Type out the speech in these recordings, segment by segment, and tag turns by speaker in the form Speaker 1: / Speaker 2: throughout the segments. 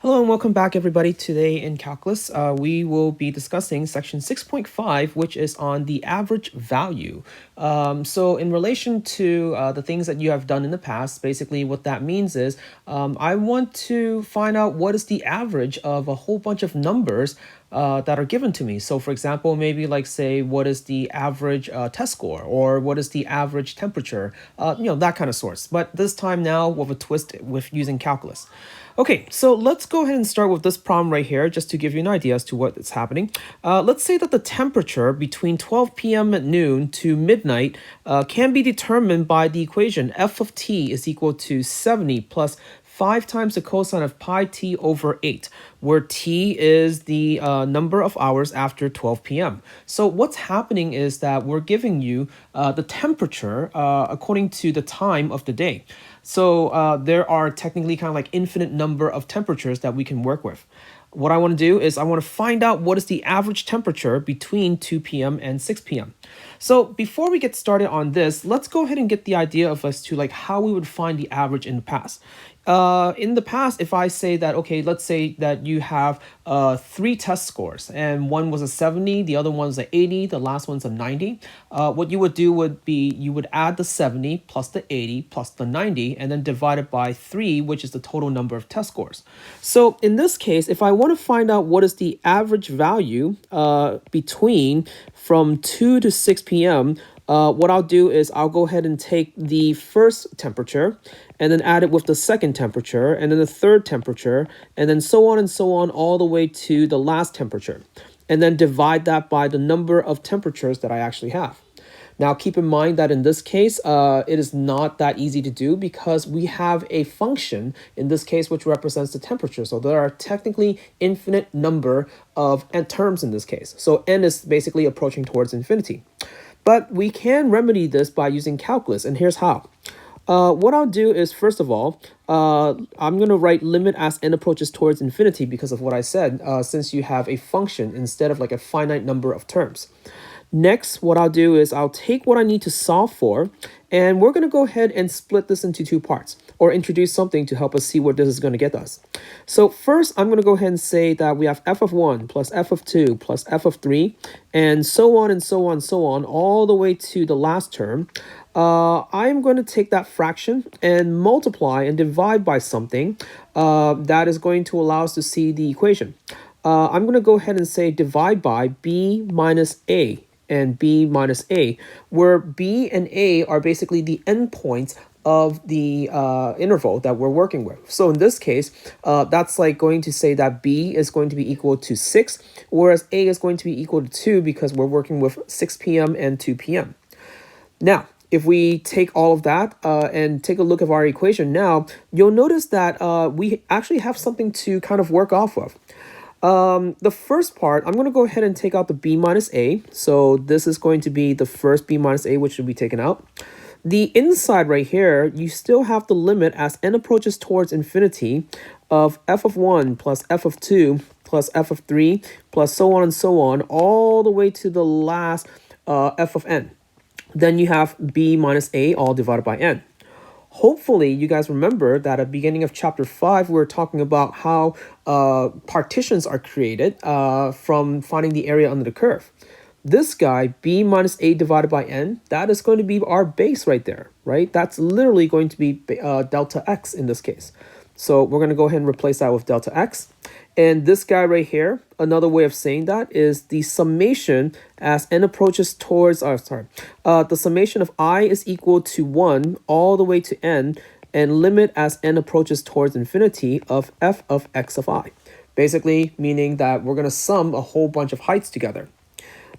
Speaker 1: Hello and welcome back, everybody. Today in Calculus, we will be discussing section 6.5, which is on the average value. So in relation to the things that you have done in the past, basically what that means is I want to find out what is the average of a whole bunch of numbers that are given to me. So for example, maybe like say, what is the average test score, or what is the average temperature, that kind of sorts. But this time now with a twist with using calculus. Okay, so let's go ahead and start with this problem right here, just to give you an idea as to what is happening. Let's say that the temperature between 12 p.m. at noon to midnight can be determined by the equation f of t is equal to 70 plus 5 times the cosine of pi t over 8, where t is the number of hours after 12 p.m. So what's happening is that we're giving you the temperature according to the time of the day. So there are technically kind of like infinite number of temperatures that we can work with. What I want to do is I want to find out what is the average temperature between 2 p.m. and 6 p.m. So before we get started on this, let's go ahead and get the idea of as to like how we would find the average in the past. In the past, if I say that, okay, let's say that you have 3 test scores and one was a 70, the other one's an 80, the last one's a 90. What you would do would be you would add the 70 plus the 80 plus the 90 and then divide it by 3, which is the total number of test scores. So in this case, if I want to find out what is the average value between from 2 to 6 p.m., what I'll do is I'll go ahead and take the first temperature and then add it with the second temperature and then the third temperature and then so on all the way to the last temperature, and then divide that by the number of temperatures that I actually have. Now, keep in mind that in this case, it is not that easy to do because we have a function in this case which represents the temperature. So there are technically infinite number of terms in this case. So n is basically approaching towards infinity. But we can remedy this by using calculus, and here's how. What I'll do is, first of all, I'm going to write limit as n approaches towards infinity because of what I said, since you have a function instead of like a finite number of terms. Next, what I'll do is I'll take what I need to solve for, and we're going to go ahead and split this into 2 parts, or introduce something to help us see what this is going to get us. So first, I'm going to go ahead and say that we have f of 1 plus f of 2 plus f of 3, and so on, all the way to the last term. I'm going to take that fraction and multiply and divide by something that is going to allow us to see the equation. I'm going to go ahead and say divide by b minus a and b minus a, where b and a are basically the endpoints of the interval that we're working with. So in this case, that's like going to say that b is going to be equal to 6, whereas a is going to be equal to 2 because we're working with 6 p.m. and 2 p.m. Now, if we take all of that and take a look at our equation now, you'll notice that we actually have something to kind of work off of. The first part, I'm going to go ahead and take out the b minus a. So this is going to be the first b minus a, which should be taken out. The inside right here, you still have the limit as n approaches towards infinity of f of 1 plus f of 2 plus f of 3 plus so on, all the way to the last f of n. Then you have b minus a all divided by n. Hopefully, you guys remember that at the beginning of chapter 5, we were talking about how partitions are created from finding the area under the curve. This guy, b minus a divided by n, that is going to be our base right there, right? That's literally going to be delta x in this case. So we're going to go ahead and replace that with delta x. And this guy right here, another way of saying that is the summation as n approaches towards, the summation of I is equal to 1 all the way to n, and limit as n approaches towards infinity of f of x of I. Basically meaning that we're going to sum a whole bunch of heights together.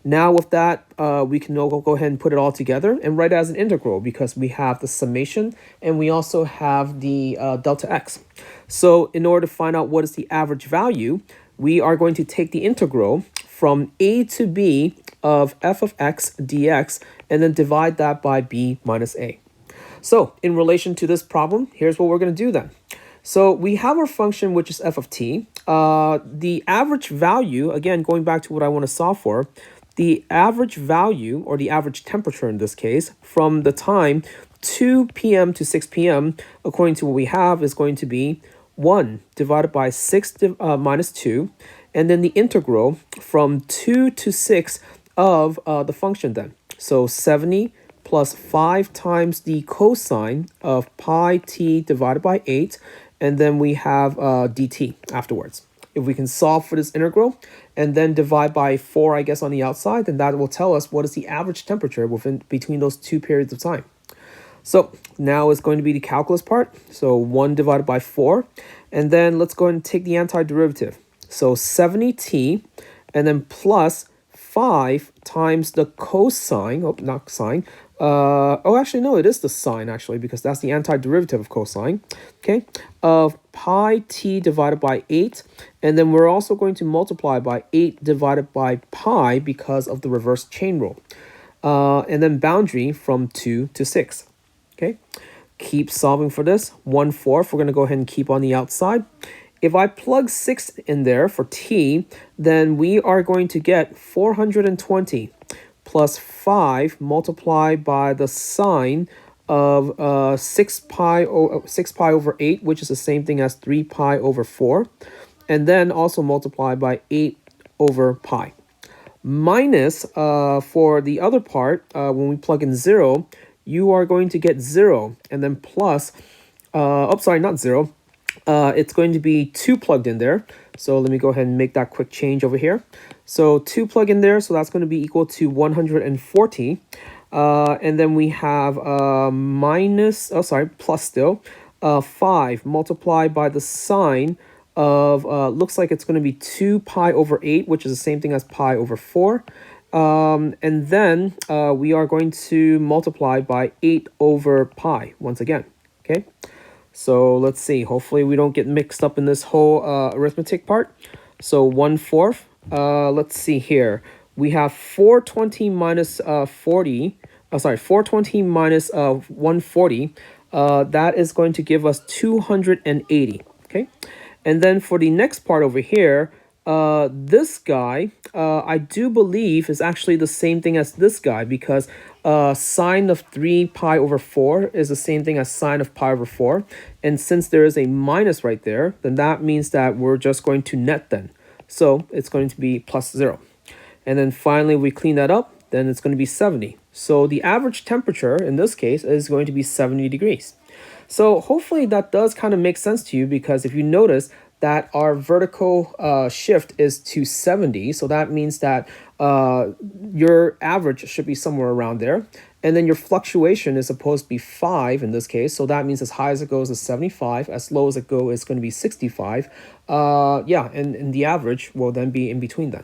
Speaker 1: Now with that, we can go ahead and put it all together and write it as an integral because we have the summation and we also have the delta x. So in order to find out what is the average value, we are going to take the integral from a to b of f of x dx and then divide that by b minus a. So in relation to this problem, here's what we're going to do then. So we have our function, which is f of t. The average value, again, going back to what I want to solve for, the average value, or the average temperature in this case, from the time 2 p.m. to 6 p.m., according to what we have, is going to be 1 divided by 6 minus 2, and then the integral from 2 to 6 of the function then. So 70 plus 5 times the cosine of pi t divided by 8, and then we have dt afterwards. If we can solve for this integral and then divide by 4, I guess, on the outside, then that will tell us what is the average temperature between those two periods of time. So now it's going to be the calculus part. So 1 divided by 4. And then let's go ahead and take the antiderivative. So 70t and then plus 5 times the cosine, oh, not sine. Actually, no, it is the sine, actually, because that's the antiderivative of cosine, okay, of pi t divided by 8. And then we're also going to multiply by 8 divided by pi because of the reverse chain rule. And then boundary from 2 to 6. Okay, keep solving for this. 1/4, we're going to go ahead and keep on the outside. If I plug 6 in there for t, then we are going to get 420 plus 5 multiplied by the sine of 6 pi over 8, which is the same thing as 3 pi over 4. And then also multiplied by 8 over pi. Minus, for the other part, when we plug in 0, you are going to get 0, and then plus, not 0. It's going to be 2 plugged in there. So let me go ahead and make that quick change over here. So 2 plug in there, so that's going to be equal to 140. And then we have plus still, 5 multiplied by the sine of, looks like it's going to be 2 pi over 8, which is the same thing as pi over 4. And then we are going to multiply by 8 over pi once again, okay? So let's see, hopefully we don't get mixed up in this whole arithmetic part. So 1/4, let's see here. We have 420 minus 420 minus 140. That is going to give us 280, okay? And then for the next part over here, this guy, I do believe is actually the same thing as this guy, because sine of 3 pi over 4 is the same thing as sine of pi over 4. And since there is a minus right there, then that means that we're just going to net then. So it's going to be plus 0. And then finally, we clean that up, then it's going to be 70. So the average temperature in this case is going to be 70 degrees. So hopefully that does kind of make sense to you, because if you notice that our vertical shift is to 70, so that means that your average should be somewhere around there. And then your fluctuation is supposed to be 5 in this case, so that means as high as it goes is 75, as low as it goes is going to be 65. And the average will then be in between then.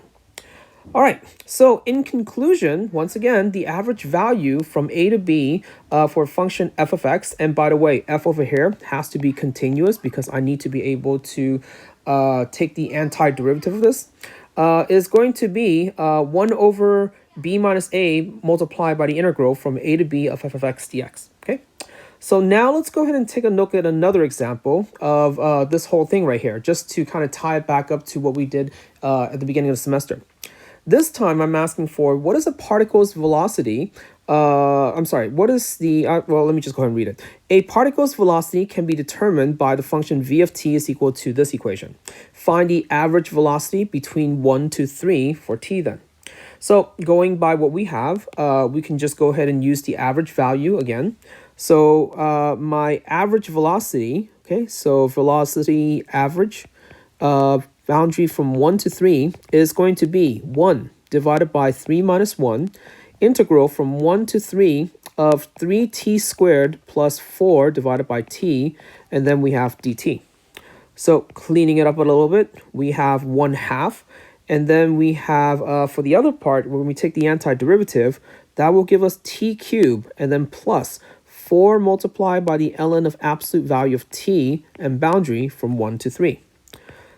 Speaker 1: All right, so in conclusion, once again, the average value from A to B for function f of x, and by the way, f over here has to be continuous because I need to be able to take the antiderivative of this, is going to be 1 over b minus a multiplied by the integral from A to B of f of x dx, okay? So now let's go ahead and take a look at another example of this whole thing right here, just to kind of tie it back up to what we did at the beginning of the semester. This time I'm asking for what is a particle's velocity? What is the, let me just go ahead and read it. A particle's velocity can be determined by the function v of t is equal to this equation. Find the average velocity between 1 to 3 for t then. So going by what we have, we can just go ahead and use the average value again. So my average velocity, okay, so velocity average, boundary from 1 to 3 is going to be 1 divided by 3 minus 1, integral from 1 to 3 of 3t squared plus 4 divided by t, and then we have dt. So cleaning it up a little bit, we have 1/2, and then we have, for the other part, when we take the antiderivative, that will give us t cubed, and then plus 4 multiplied by the ln of absolute value of t, and boundary from 1 to 3.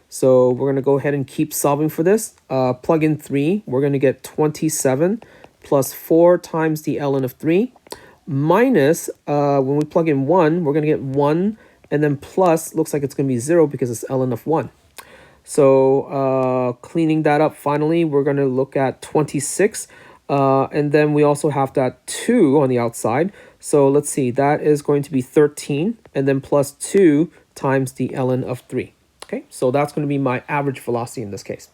Speaker 1: So we're going to go ahead and keep solving for this. Plug in 3, we're going to get 27 plus 4 times the ln of 3, minus, when we plug in 1, we're going to get 1, and then plus, looks like it's going to be 0 because it's ln of 1. So cleaning that up, finally, we're going to look at 26, and then we also have that 2 on the outside. So let's see, that is going to be 13, and then plus 2 times the ln of 3. Okay, so that's going to be my average velocity in this case.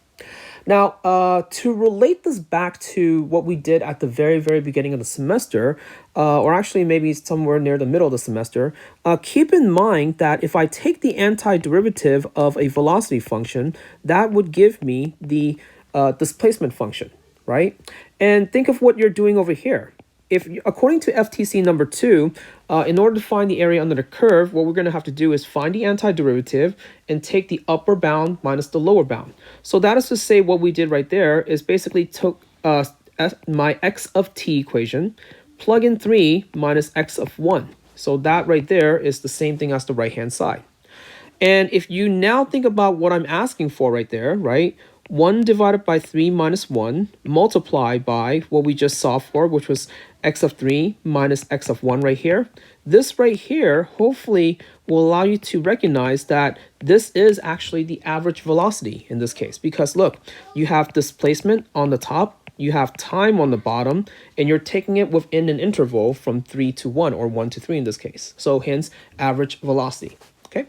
Speaker 1: Now, to relate this back to what we did at the very, very beginning of the semester, or actually maybe somewhere near the middle of the semester, keep in mind that if I take the antiderivative of a velocity function, that would give me the displacement function, right? And think of what you're doing over here. If according to FTC number 2, in order to find the area under the curve, what we're going to have to do is find the antiderivative and take the upper bound minus the lower bound. So that is to say what we did right there is basically took my x of t equation, plug in 3 minus x of 1. So that right there is the same thing as the right-hand side. And if you now think about what I'm asking for right there, right? 1 divided by 3 minus 1 multiplied by what we just saw for, which was x of 3 minus x of 1 right here. This right here hopefully will allow you to recognize that this is actually the average velocity in this case. Because look, you have displacement on the top, you have time on the bottom, and you're taking it within an interval from 3 to 1 or 1 to 3 in this case. So hence average velocity. Okay.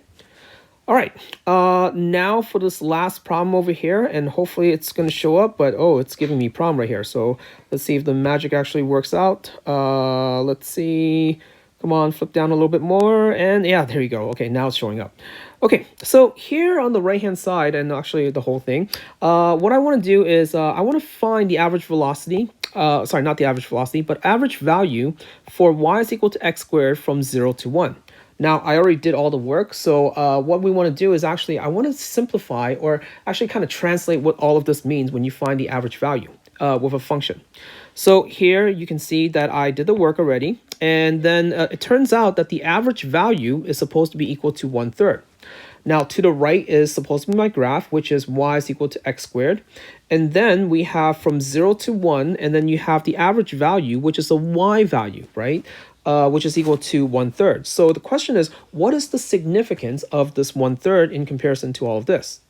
Speaker 1: All right, now for this last problem over here, and hopefully it's going to show up, but oh, it's giving me problem right here. So let's see if the magic actually works out. Let's see. Come on, flip down a little bit more, and yeah, there you go. Okay, now it's showing up. Okay, so here on the right-hand side, and actually the whole thing, what I want to do is I want to find the average velocity, sorry, not the average velocity, but average value for y is equal to x squared from 0 to 1. Now, I already did all the work, so what we want to do is actually, I want to simplify or actually kind of translate what all of this means when you find the average value with a function. So here you can see that I did the work already, and then it turns out that the average value is supposed to be equal to 1/3. Now, to the right is supposed to be my graph, which is y is equal to x squared. And then we have from 0 to 1, and then you have the average value, which is a y value, right? Which is equal to 1/3. So the question is, what is the significance of this 1/3 in comparison to all of this?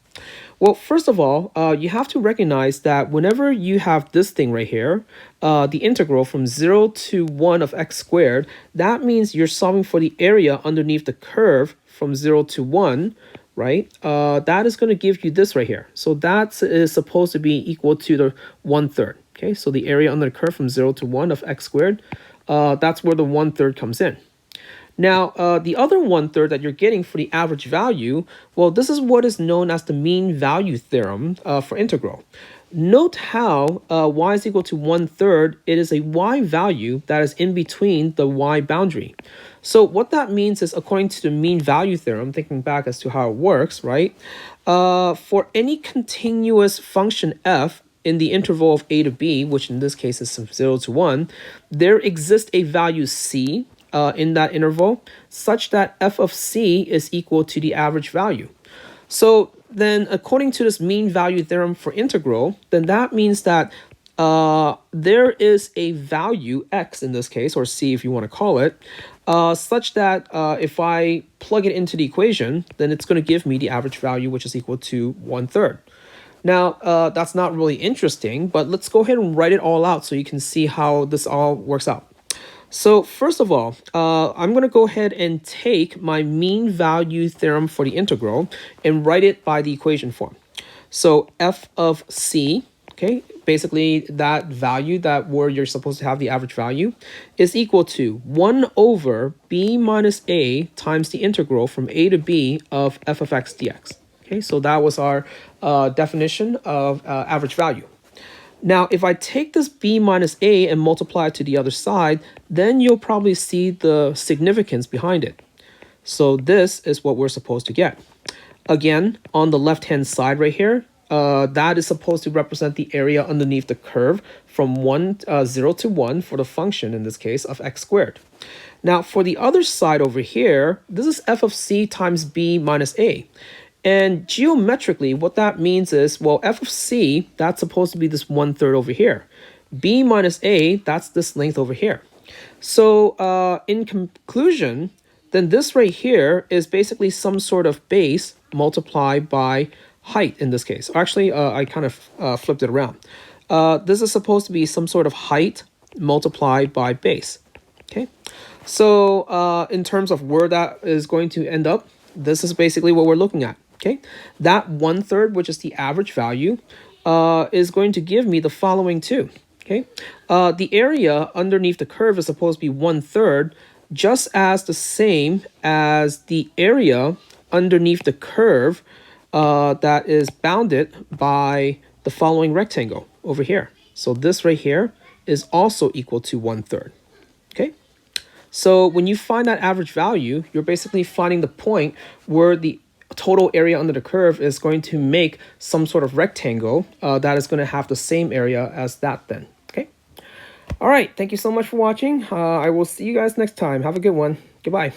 Speaker 1: Well, first of all, you have to recognize that whenever you have this thing right here, the integral from 0 to 1 of x squared, that means you're solving for the area underneath the curve from 0 to 1, right? That is going to give you this right here. So that is supposed to be equal to the 1/3. Okay, so the area under the curve from 0 to 1 of x squared, that's where the 1/3 comes in. Now, the other 1/3 that you're getting for the average value, well, this is what is known as the mean value theorem for integral. Note how y is equal to 1/3, it is a y value that is in between the y boundary. So what that means is, according to the mean value theorem, thinking back as to how it works, right? For any continuous function f, in the interval of a to b, which in this case is from 0 to 1, there exists a value c in that interval such that f of c is equal to the average value. So then according to this mean value theorem for integral, then that means that there is a value x in this case, or c if you want to call it, such that if I plug it into the equation, then it's going to give me the average value, which is equal to 1/3. Now, that's not really interesting, but let's go ahead and write it all out so you can see how this all works out. So first of all, I'm going to go ahead and take my mean value theorem for the integral and write it by the equation form. So f of c, okay, basically that value that where you're supposed to have the average value is equal to 1 over b minus a times the integral from a to b of f of x dx. Okay, so that was our definition of average value. Now, if I take this b minus a and multiply it to the other side, then you'll probably see the significance behind it. So this is what we're supposed to get. Again, on the left-hand side right here, that is supposed to represent the area underneath the curve from 0 to 1 for the function, in this case, of x squared. Now, for the other side over here, this is f of c times b minus a. And geometrically, what that means is, well, f of c, that's supposed to be this 1/3 over here. B minus a, that's this length over here. So in conclusion, then this right here is basically some sort of base multiplied by height in this case. Actually, I kind of flipped it around. This is supposed to be some sort of height multiplied by base. Okay, so in terms of where that is going to end up, this is basically what we're looking at. Okay, that 1/3, which is the average value, is going to give me the following two. Okay, the area underneath the curve is supposed to be 1/3, just as the same as the area underneath the curve that is bounded by the following rectangle over here. So this right here is also equal to 1/3. Okay, so when you find that average value, you're basically finding the point where the total area under the curve is going to make some sort of rectangle that is going to have the same area as that then. Okay. All right. Thank you so much for watching. I will see you guys next time. Have a good one. Goodbye.